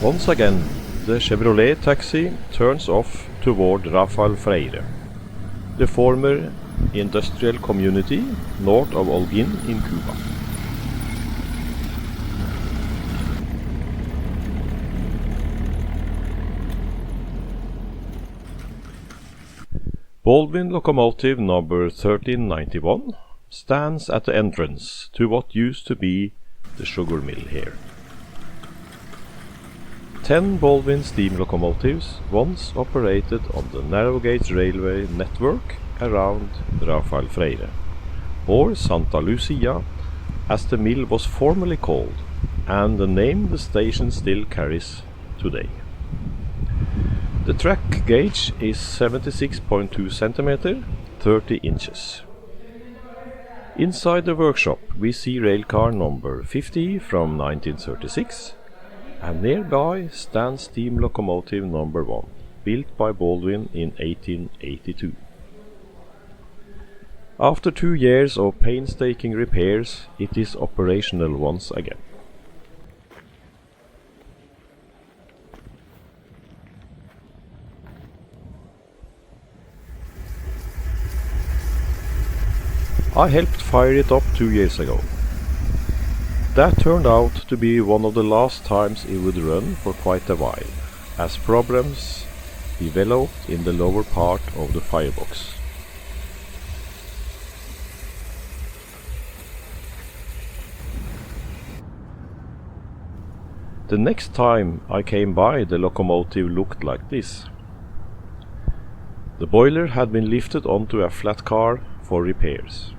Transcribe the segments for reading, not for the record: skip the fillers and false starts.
Once again, the Chevrolet taxi turns off toward Rafael Freyre, the former industrial community north of Holguín in Cuba. Baldwin locomotive number 1391 stands at the entrance to what used to be the sugar mill here. 10 Baldwin steam locomotives once operated on the narrow gauge railway network around Rafael Freyre, or Santa Lucia as the mill was formerly called, and the name the station still carries today. The track gauge is 76.2 cm, 30 inches. Inside the workshop we see railcar number 50 from 1936, and nearby stands steam locomotive number 1, built by Baldwin in 1882. After 2 years of painstaking repairs, it is operational once again. I helped fire it up 2 years ago. That turned out to be one of the last times it would run for quite a while, as problems developed in the lower part of the firebox. The next time I came by, the locomotive looked like this. The boiler had been lifted onto a flat car for repairs.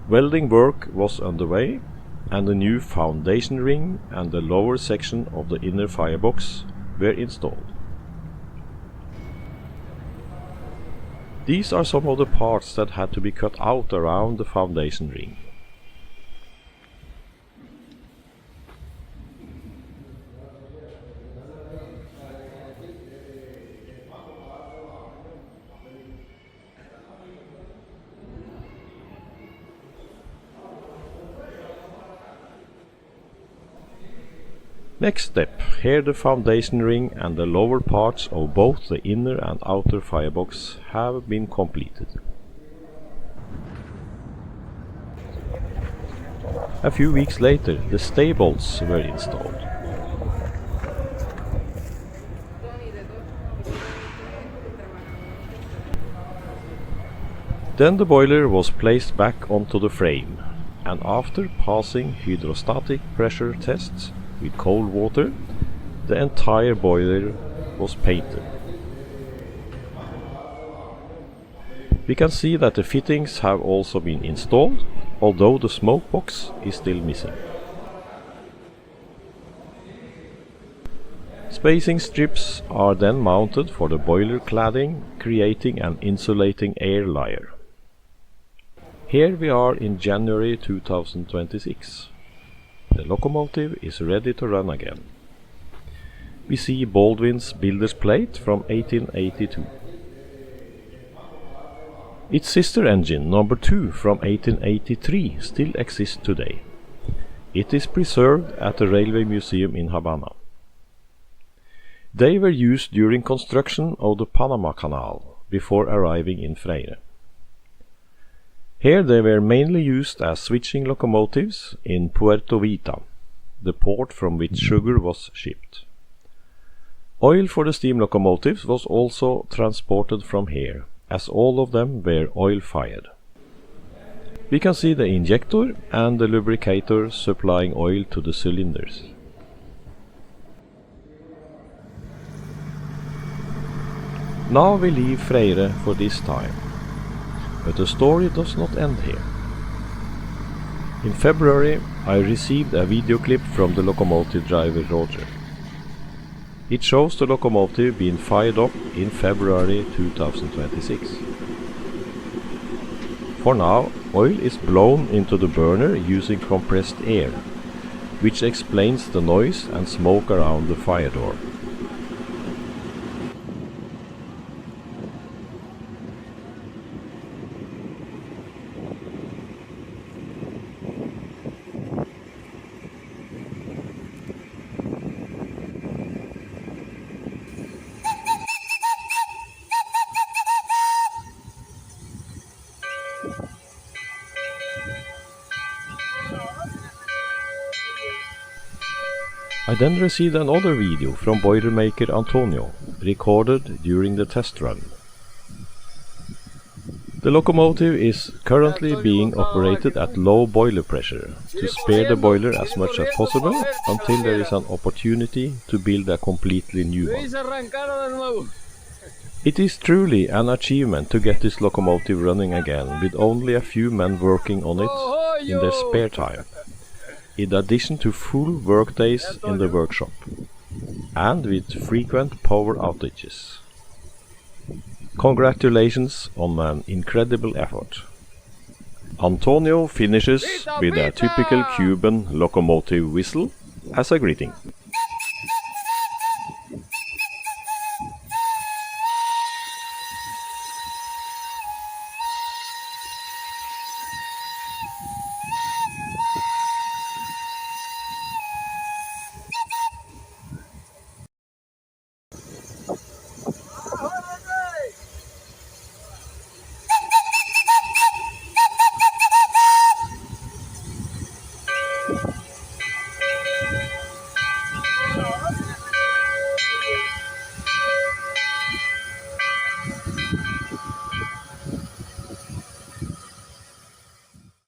Welding work was underway, and a new foundation ring and the lower section of the inner firebox were installed. These are some of the parts that had to be cut out around the foundation ring. Next step, here the foundation ring and the lower parts of both the inner and outer firebox have been completed. A few weeks later, the stay bolts were installed. Then the boiler was placed back onto the frame, and after passing hydrostatic pressure tests with cold water, the entire boiler was painted. We can see that the fittings have also been installed, although the smoke box is still missing. Spacing strips are then mounted for the boiler cladding, creating an insulating air layer. Here we are in January 2026. The locomotive is ready to run again. We see Baldwin's builder's plate from 1882. Its sister engine, number 2 from 1883, still exists today. It is preserved at the Railway Museum in Havana. They were used during construction of the Panama Canal before arriving in Freyre. Here they were mainly used as switching locomotives in Puerto Vita, the port from which sugar was shipped. Oil for the steam locomotives was also transported from here, as all of them were oil-fired. We can see the injector and the lubricator supplying oil to the cylinders. Now we leave Freyre for this time. But the story does not end here. In February, I received a video clip from the locomotive driver Roger. It shows the locomotive being fired up in February 2026. For now, oil is blown into the burner using compressed air, which explains the noise and smoke around the fire door. I then received another video from boilermaker Antonio, recorded during the test run. The locomotive is currently being operated at low boiler pressure to spare the boiler as much as possible until there is an opportunity to build a completely new one. It is truly an achievement to get this locomotive running again with only a few men working on it in their spare time, in addition to full work days in the workshop, and with frequent power outages. Congratulations on an incredible effort. Antonio finishes with a typical Cuban locomotive whistle as a greeting.